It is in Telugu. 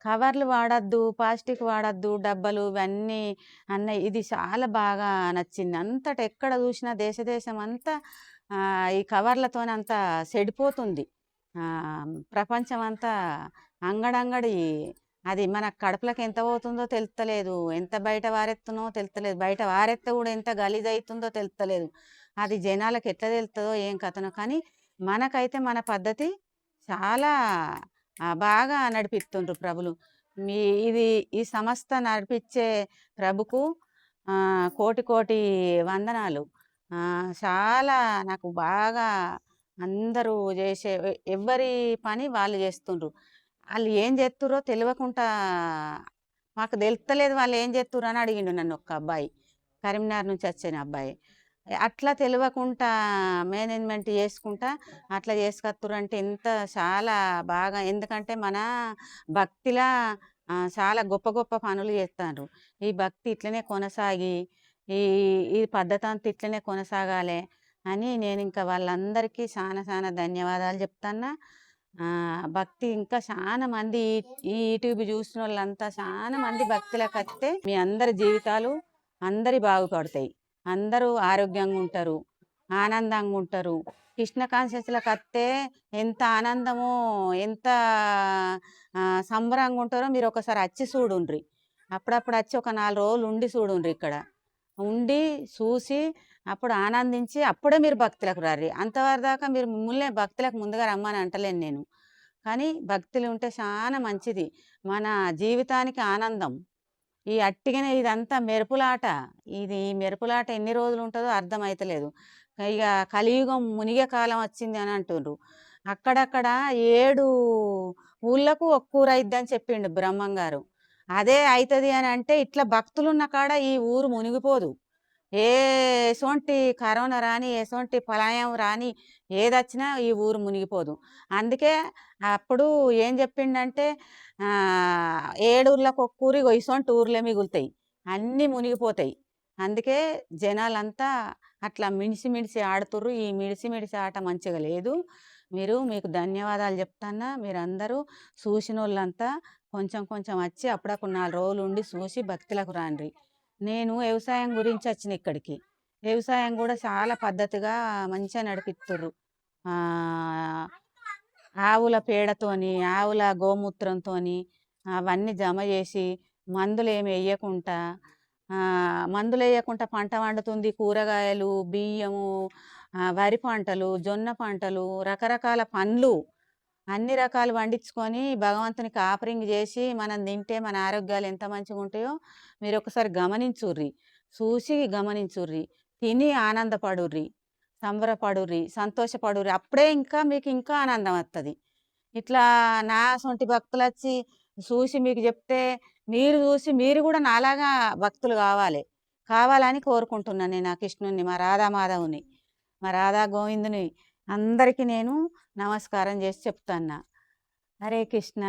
కవర్లు వాడొద్దు, ప్లాస్టిక్ వాడొద్దు, డబ్బాలు ఇవన్నీ అన్నయి. ఇది చాలా బాగా నచ్చింది. అంతట ఎక్కడ చూసినా దేశం అంతా ఈ కవర్లతోనంతా చెడిపోతుంది. ప్రపంచమంతా అంగడంగడి అది మన కడుపులోకి ఎంత పోతుందో తెలుస్తలేదు. ఎంత బయట వారెత్తునో తెలుస్తలేదు. బయట వారెత్తే కూడా ఎంత గలీజయితుందో తెలుస్తలేదు. అది జనాలకు ఎట్లా తెలుస్తదో ఏం కథనో. కానీ మనకైతే మన పద్ధతి చాలా బాగా నడిపిస్తుండ్రు ప్రభులు. మీ ఇది ఈ సంస్థ నడిపించే ప్రభుకు కోటి కోటి వందనాలు. చాలా నాకు బాగా అందరూ చేసే ఎవ్వరి పని వాళ్ళు చేస్తుండ్రు. ఆళ్ళు ఏం చేస్తుర్రో తెలవకుంటా మాకు తెలుస్తలేదు వాళ్ళు ఏం చేస్తుర్రు అని అడిగిండు నన్ను ఒక్క అబ్బాయి. కరీంనగర్ నుంచి వచ్చిన అబ్బాయి. అట్లా తెలవకుంటా మేనేజ్మెంట్ చేసుకుంటా అట్లా చేసుకత్తురంటే ఎంత చాలా బాగా. ఎందుకంటే మన భక్తిలా చాలా గొప్ప గొప్ప పనులు చేస్తాండ్రు. ఈ భక్తి ఇట్లనే కొనసాగి ఈ ఈ పద్ధతి అంతా ఇట్లనే కొనసాగాలి అని నేను ఇంకా వాళ్ళందరికీ చాలా చాలా ధన్యవాదాలు చెప్తాన్నా. భక్తి ఇంకా చాలా మంది ఈ యూట్యూబ్ చూసిన వాళ్ళంతా చాలా మంది భక్తిలోకి వస్తే మీ అందరి జీవితాలు అందరి బాగుపడతాయి. అందరూ ఆరోగ్యంగా ఉంటారు, ఆనందంగా ఉంటారు. కృష్ణ కాన్షియస్‌లోకి వస్తే ఎంత ఆనందమో, ఎంత సంబరంగా ఉంటారో మీరు ఒకసారి వచ్చి చూడుండ్రి. అప్పుడప్పుడు వచ్చి ఒక 4 రోజులు ఉండి చూడుండ్రి. ఇక్కడ ఉండి చూసి అప్పుడు ఆనందించి అప్పుడే మీరు భక్తులకు రారి. అంతవరదాకా మీరు మిమ్మల్నే భక్తులకు ముందుగా రమ్మని అంటలేను నేను. కానీ భక్తులు ఉంటే చాలా మంచిది. మన జీవితానికి ఆనందం. ఈ అట్టిగనే ఇదంతా మెరుపులాట. ఇది మెరుపులాట ఎన్ని రోజులు ఉంటదో అర్థమైతలేదు. ఇక కలియుగం మునిగే కాలం వచ్చింది అని అంటుండ్రు. అక్కడక్కడ 7 ఊళ్ళకు ఒక్క ఊరైద్దని చెప్పిండు బ్రహ్మంగారు. అదే అయితది అని అంటే ఇట్లా భక్తులున్న కాడ ఈ ఊరు మునిగిపోదు. ఎసొంటి కరోనా రాని, ఎసొంటి ప్రళయం రాని, ఏదొచ్చినా ఈ ఊరు మునిగిపోదు. అందుకే అప్పుడు ఏం చెప్పిండంటే 7 ఊర్లకు ఒక్క ఊరు, ఇగో ఇసొంటి ఊర్లే మిగులుతాయి. అన్నీ మునిగిపోతాయి. అందుకే జనాలంతా అట్లా మిడిసి మిడిసి ఆడుతుర్రు. ఈ మిడిసి మిడిసి ఆట మంచిగా లేదు. మీకు ధన్యవాదాలు చెప్తాన్నా. మీరందరూ చూసినోళ్ళంతా కొంచెం కొంచెం వచ్చి అప్పుడప్పుడు 4 రోజులు ఉండి చూసి భక్తులకు రాండ్రి. నేను వ్యవసాయం గురించి వచ్చిన ఇక్కడికి. వ్యవసాయం కూడా చాలా పద్ధతిగా మంచిగా నడిపిస్తుర్రు. ఆవుల పేడతోని, ఆవుల గోమూత్రంతోని అవన్నీ జమ చేసి మందులేమి వేయకుండా మందులేయకుండా పంట పండుతుంది. కూరగాయలు, బియ్యము, వరి పంటలు, జొన్న పంటలు, రకరకాల పండ్లు అన్ని రకాలు పండించుకొని భగవంతునికి ఆఫరింగ్ చేసి మనం తింటే మన ఆరోగ్యాలు ఎంత మంచిగా ఉంటాయో మీరు ఒకసారి గమనించుర్రి. చూసి గమనించుర్రి. తిని ఆనందపడుర్రి, సంబరపడుర్రి, సంతోషపడుర్రి. అప్పుడే ఇంకా మీకు ఇంకా ఆనందం వస్తుంది. ఇట్లా నా సొంటి భక్తులు వచ్చి చూసి మీకు చెప్తే మీరు చూసి మీరు కూడా నాలాగా భక్తులు కావాలని కోరుకుంటున్నాను. నేను ఆ కృష్ణుని, మా రాధామాధవుని, మా రాధా గోవిందుని అందరికీ నేను నమస్కారం చేసి చెప్తాన్నా. హరే కృష్ణ.